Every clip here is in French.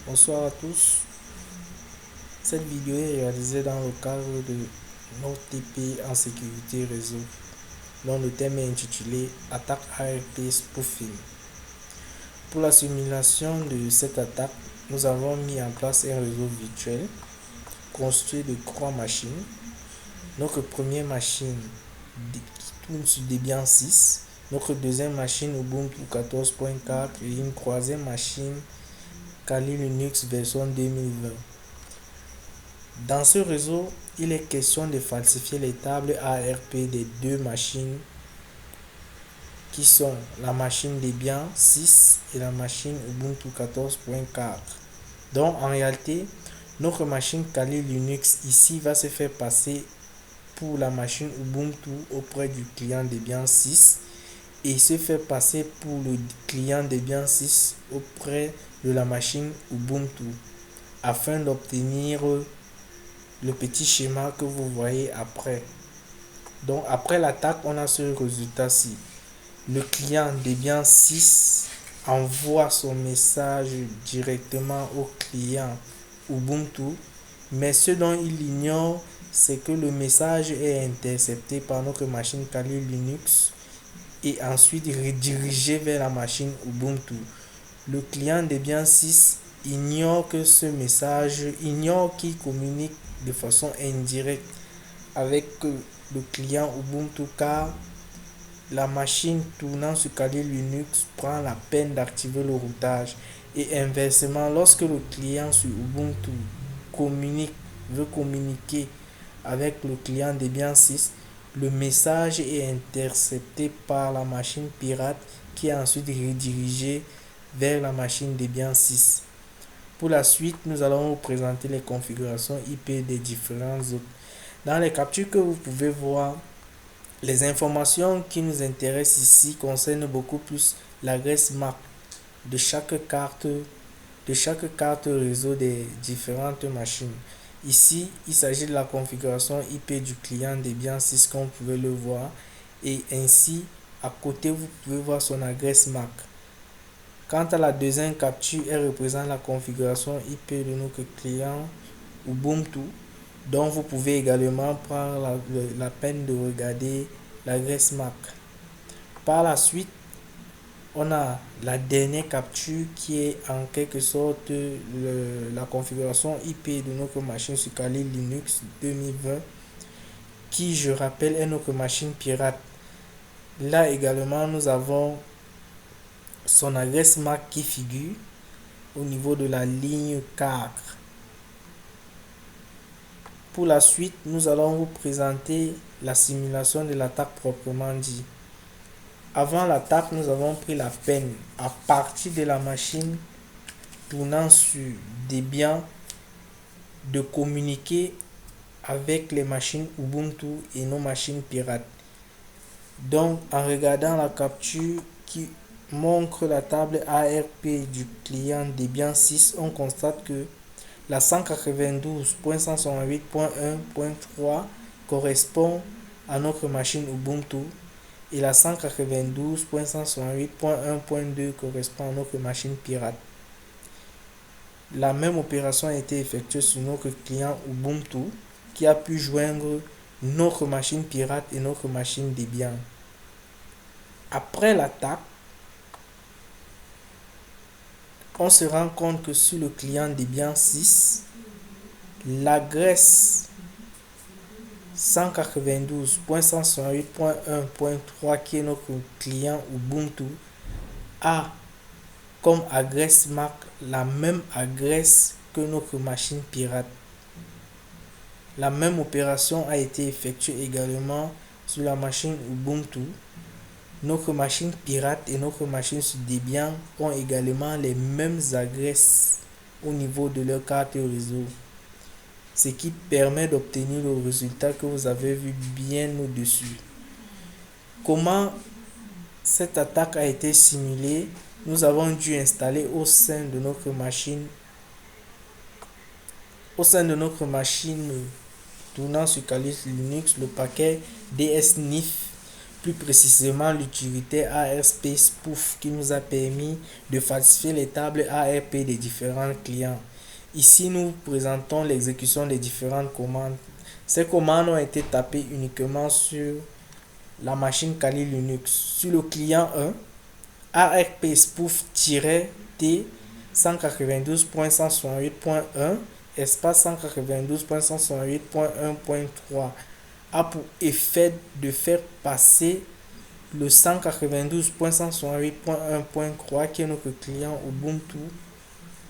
Bonsoir à tous. Cette vidéo est réalisée dans le cadre de notre TP en sécurité réseau, dont le thème est intitulé Attaque ARP Spoofing. Pour la simulation de cette attaque, nous avons mis en place un réseau virtuel construit de 3 machines. Notre première machine qui tourne sur Debian 6, notre deuxième machine Ubuntu 14.4 et une troisième machine Kali Linux version 2020. Dans ce réseau, il est question de falsifier les tables ARP des deux machines qui sont la machine Debian 6 et la machine Ubuntu 14.4. Donc en réalité, notre machine Kali Linux ici va se faire passer pour la machine Ubuntu auprès du client Debian 6 et se faire passer pour le client Debian 6 auprès de la machine Ubuntu afin d'obtenir le petit schéma que vous voyez après. Donc après l'attaque, on a ce résultat-ci. Le client Debian 6 envoie son message directement au client Ubuntu, mais ce dont il ignore, c'est que le message est intercepté par notre machine Kali Linux et ensuite redirigé vers la machine Ubuntu. Le client Debian 6 ignore qu'il communique de façon indirecte avec le client Ubuntu, car la machine tournant sur Kali Linux prend la peine d'activer le routage, et inversement, lorsque le client sur Ubuntu veut communiquer avec le client Debian 6, le message est intercepté par la machine pirate qui est ensuite redirigée vers la machine Debian 6. Pour la suite, nous allons vous présenter les configurations IP des différents autres. Dans les captures que vous pouvez voir, les informations qui nous intéressent ici concernent beaucoup plus l'adresse MAC de chaque carte réseau des différentes machines. Ici, il s'agit de la configuration IP du client Debian 6 comme vous pouvez le voir, et ainsi à côté vous pouvez voir son adresse MAC. Quant à la deuxième capture, elle représente la configuration IP de notre client Ubuntu, dont vous pouvez également prendre la peine de regarder l'adresse MAC. Par la suite, on a la dernière capture qui est en quelque sorte la configuration IP de notre machine sur Kali Linux 2020, qui, je rappelle, est notre machine pirate. Là également, nous avons son adresse MAC qui figure au niveau de la ligne 4. Pour la suite, nous allons vous présenter la simulation de l'attaque proprement dit. Avant l'attaque, nous avons pris la peine, à partir de la machine tournant sur Debian, de communiquer avec les machines Ubuntu et nos machines pirates. Donc, en regardant la capture qui montre la table ARP du client Debian 6, on constate que la 192.168.1.3 correspond à notre machine Ubuntu et la 192.168.1.2 correspond à notre machine pirate. La même opération a été effectuée sur notre client Ubuntu qui a pu joindre notre machine pirate et notre machine Debian. Après l'attaque, on se rend compte que sur le client Debian 6, l'adresse 192.168.1.3 qui est notre client Ubuntu a comme adresse MAC la même adresse que notre machine pirate. La même opération a été effectuée également sur la machine Ubuntu. Notre machine pirate et notre machine sur Debian ont également les mêmes adresses au niveau de leur carte réseau, ce qui permet d'obtenir le résultat que vous avez vu bien au-dessus. Comment cette attaque a été simulée? Nous avons dû installer au sein de notre machine tournant sur Kali Linux le paquet DSNIF plus précisément l'utilité ARP Spoof qui nous a permis de falsifier les tables ARP des différents clients. Ici, nous vous présentons l'exécution des différentes commandes. Ces commandes ont été tapées uniquement sur la machine Kali Linux. Sur le client 1, ARP Spoof-T 192.168.1 espace 192.168.1.3 a pour effet de faire passer le 192.168.1.3 qui est notre client Ubuntu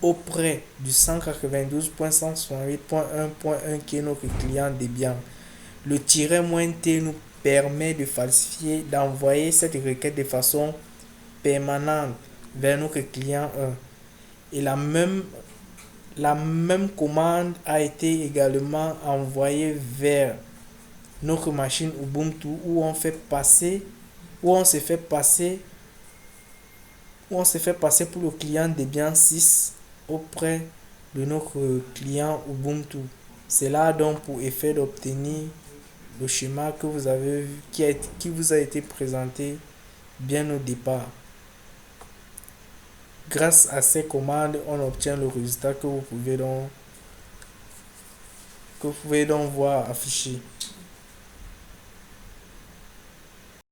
auprès du 192.168.1.1 qui est notre client Debian. Le "-t" nous permet de falsifier, d'envoyer cette requête de façon permanente vers notre client 1. Et la même commande a été également envoyée vers notre machine Ubuntu où on se fait passer pour le client Debian 6 auprès de notre client Ubuntu. C'est là donc pour effet d'obtenir le schéma que vous avez vu qui vous a été présenté bien au départ. Grâce à ces commandes, on obtient le résultat que vous pouvez donc voir affiché.